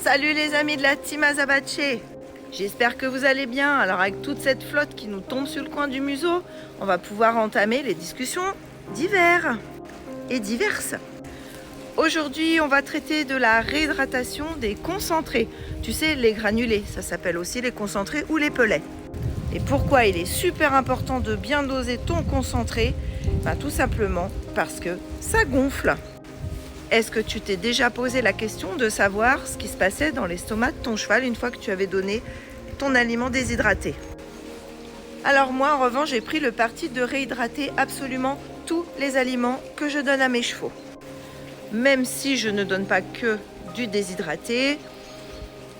Salut les amis de la Team Azabache. J'espère que vous allez bien. Alors avec toute cette flotte qui nous tombe sur le coin du museau, on va pouvoir entamer les discussions d'hiver et diverses. Aujourd'hui, on va traiter de la réhydratation des concentrés. Tu sais, les granulés, ça s'appelle aussi les concentrés ou les pellets. Et pourquoi il est super important de bien doser ton concentré? Tout simplement parce que ça gonfle. Est-ce que tu t'es déjà posé la question de savoir ce qui se passait dans l'estomac de ton cheval une fois que tu avais donné ton aliment déshydraté? Alors moi, en revanche, j'ai pris le parti de réhydrater absolument tous les aliments que je donne à mes chevaux. Même si je ne donne pas que du déshydraté,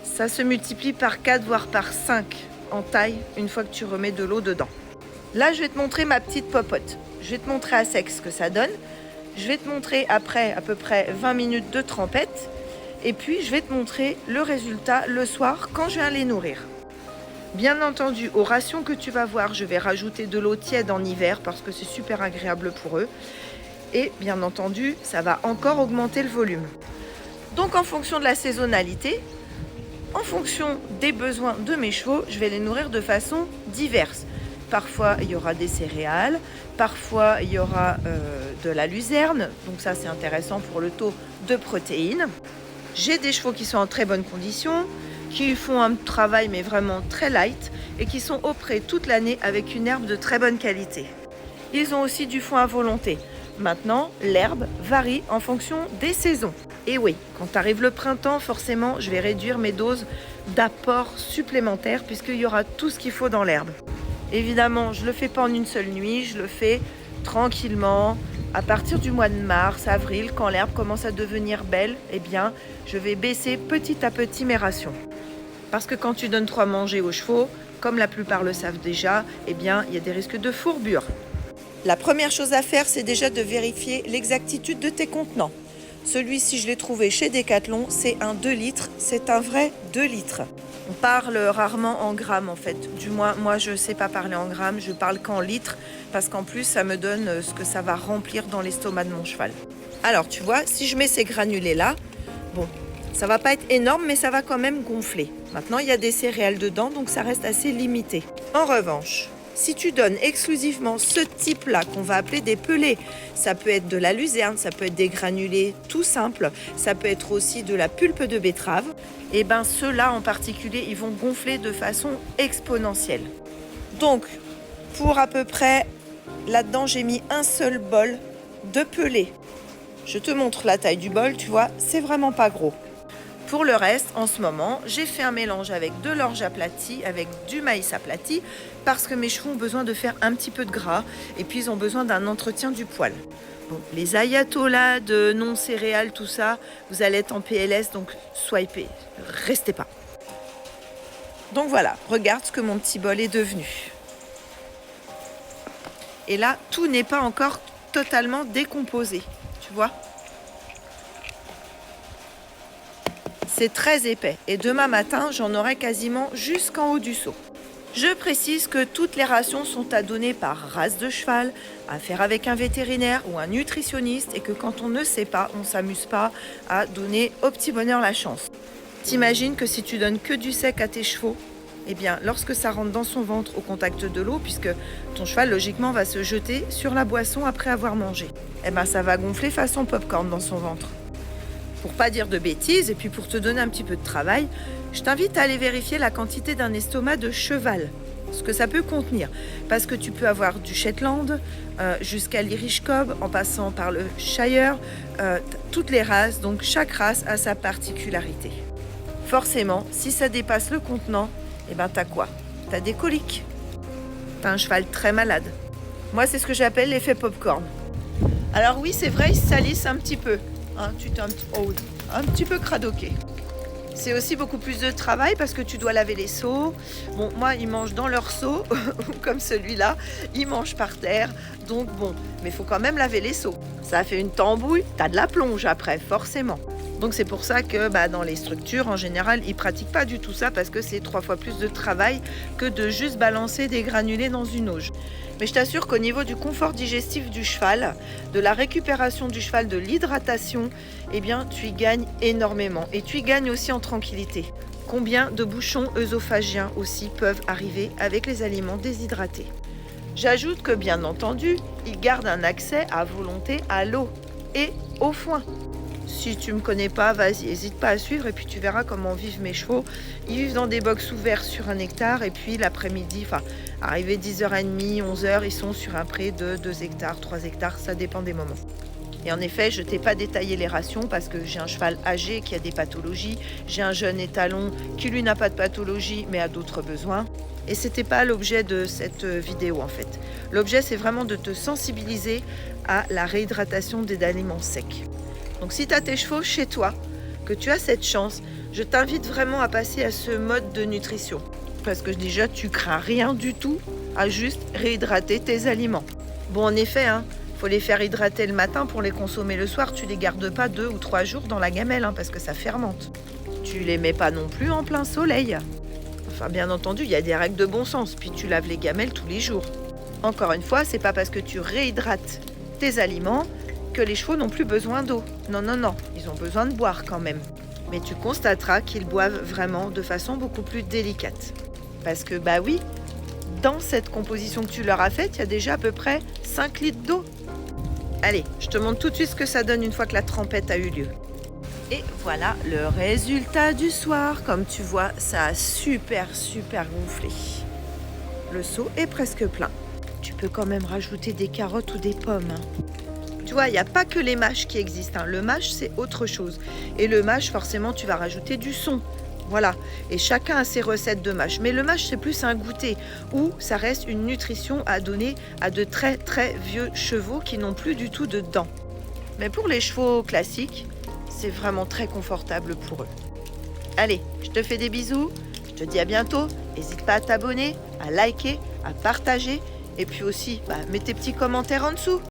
ça se multiplie par 4 voire par 5 en taille une fois que tu remets de l'eau dedans. Là, je vais te montrer ma petite popote. Je vais te montrer à sec ce que ça donne. Je vais te montrer après à peu près 20 minutes de trempette. Et puis, je vais te montrer le résultat le soir quand je viens les nourrir. Bien entendu, aux rations que tu vas voir, je vais rajouter de l'eau tiède en hiver parce que c'est super agréable pour eux. Et bien entendu, ça va encore augmenter le volume. Donc, en fonction de la saisonnalité, en fonction des besoins de mes chevaux, je vais les nourrir de façon diverse. Parfois, il y aura des céréales, parfois, il y aura de la luzerne. Donc ça, c'est intéressant pour le taux de protéines. J'ai des chevaux qui sont en très bonne condition, qui font un travail mais vraiment très light et qui sont au pré toute l'année avec une herbe de très bonne qualité. Ils ont aussi du foin à volonté. Maintenant, l'herbe varie en fonction des saisons. Et oui, quand arrive le printemps, forcément, je vais réduire mes doses d'apport supplémentaires puisqu'il y aura tout ce qu'il faut dans l'herbe. Évidemment, je ne le fais pas en une seule nuit, je le fais tranquillement. À partir du mois de mars, avril, quand l'herbe commence à devenir belle, eh bien, je vais baisser petit à petit mes rations. Parce que quand tu donnes trop à manger aux chevaux, comme la plupart le savent déjà, eh bien, il y a des risques de fourbure. La première chose à faire, c'est déjà de vérifier l'exactitude de tes contenants. Celui-ci, je l'ai trouvé chez Decathlon, c'est un 2 litres, c'est un vrai 2 litres. On parle rarement en grammes en fait, du moins moi je ne sais pas parler en grammes, je parle qu'en litres parce qu'en plus ça me donne ce que ça va remplir dans l'estomac de mon cheval. Alors tu vois, si je mets ces granulés là, bon, ça va pas être énorme mais ça va quand même gonfler. Maintenant il y a des céréales dedans donc ça reste assez limité. En revanche, si tu donnes exclusivement ce type-là qu'on va appeler des pellets, ça peut être de la luzerne, ça peut être des granulés tout simples, ça peut être aussi de la pulpe de betterave, et bien ceux-là en particulier, ils vont gonfler de façon exponentielle. Donc, pour à peu près, là-dedans, j'ai mis un seul bol de pellets. Je te montre la taille du bol, tu vois, c'est vraiment pas gros. Pour le reste, en ce moment, j'ai fait un mélange avec de l'orge aplati, avec du maïs aplati, parce que mes chevaux ont besoin de faire un petit peu de gras, et puis ils ont besoin d'un entretien du poil. Bon, les ayatollahs de non-céréales, tout ça, vous allez être en PLS, donc swipez, restez pas. Donc voilà, regarde ce que mon petit bol est devenu. Et là, tout n'est pas encore totalement décomposé, tu vois ? C'est très épais et demain matin, j'en aurai quasiment jusqu'en haut du seau. Je précise que toutes les rations sont à donner par race de cheval, à faire avec un vétérinaire ou un nutritionniste et que quand on ne sait pas, on ne s'amuse pas à donner au petit bonheur la chance. T'imagines que si tu donnes que du sec à tes chevaux, eh bien, lorsque ça rentre dans son ventre au contact de l'eau, puisque ton cheval logiquement va se jeter sur la boisson après avoir mangé, eh bien, ça va gonfler façon popcorn dans son ventre. Pour pas dire de bêtises et puis pour te donner un petit peu de travail, je t'invite à aller vérifier la quantité d'un estomac de cheval, ce que ça peut contenir. Parce que tu peux avoir du Shetland jusqu'à l'Irish Cob, en passant par le Shire, toutes les races, donc chaque race a sa particularité. Forcément, si ça dépasse le contenant, eh ben t'as quoi? T'as des coliques. T'as un cheval très malade. Moi, c'est ce que j'appelle l'effet popcorn. Alors oui, c'est vrai, ils se salissent un petit peu. Hein, tu t'es un petit peu cradoqué. C'est aussi beaucoup plus de travail parce que tu dois laver les seaux. Bon, moi, ils mangent dans leur seau, comme celui-là. Ils mangent par terre. Donc bon, mais il faut quand même laver les seaux. Ça fait une tambouille, t'as de la plonge après, forcément. Donc c'est pour ça que dans les structures, en général, ils pratiquent pas du tout ça parce que c'est 3 fois plus de travail que de juste balancer des granulés dans une auge. Mais je t'assure qu'au niveau du confort digestif du cheval, de la récupération du cheval, de l'hydratation, eh bien tu y gagnes énormément. Et tu y gagnes aussi en tranquillité. Combien de bouchons œsophagiens aussi peuvent arriver avec les aliments déshydratés? J'ajoute que bien entendu, ils gardent un accès à volonté à l'eau et au foin. Si tu me connais pas, vas-y, n'hésite pas à suivre et puis tu verras comment vivent mes chevaux. Ils vivent dans des box ouverts sur 1 hectare et puis l'après-midi, arrivé 10h30, 11h, ils sont sur un pré de 2 hectares, 3 hectares, ça dépend des moments. Et en effet, je t'ai pas détaillé les rations parce que j'ai un cheval âgé qui a des pathologies, j'ai un jeune étalon qui lui n'a pas de pathologie mais a d'autres besoins. Et c'était pas l'objet de cette vidéo en fait. L'objet c'est vraiment de te sensibiliser à la réhydratation des aliments secs. Donc si tu as tes chevaux chez toi, que tu as cette chance, je t'invite vraiment à passer à ce mode de nutrition. Parce que déjà, tu crains rien du tout à juste réhydrater tes aliments. Bon, en effet, faut les faire hydrater le matin pour les consommer le soir. Tu les gardes pas 2 ou 3 jours dans la gamelle parce que ça fermente. Tu les mets pas non plus en plein soleil. Enfin, bien entendu, il y a des règles de bon sens. Puis tu laves les gamelles tous les jours. Encore une fois, c'est pas parce que tu réhydrates tes aliments que les chevaux n'ont plus besoin d'eau. Non, ils ont besoin de boire quand même. Mais tu constateras qu'ils boivent vraiment de façon beaucoup plus délicate. Parce que, oui, dans cette composition que tu leur as faite, il y a déjà à peu près 5 litres d'eau. Allez, je te montre tout de suite ce que ça donne une fois que la trempette a eu lieu. Et voilà le résultat du soir. Comme tu vois, ça a super gonflé. Le seau est presque plein. Tu peux quand même rajouter des carottes ou des pommes. Tu vois, il n'y a pas que les mâches qui existent. Le mâche, c'est autre chose. Et le mâche, forcément, tu vas rajouter du son. Voilà. Et chacun a ses recettes de mâche. Mais le mâche, c'est plus un goûter où ça reste une nutrition à donner à de très vieux chevaux qui n'ont plus du tout de dents. Mais pour les chevaux classiques, c'est vraiment très confortable pour eux. Allez, je te fais des bisous. Je te dis à bientôt. N'hésite pas à t'abonner, à liker, à partager. Et puis aussi, mets tes petits commentaires en dessous.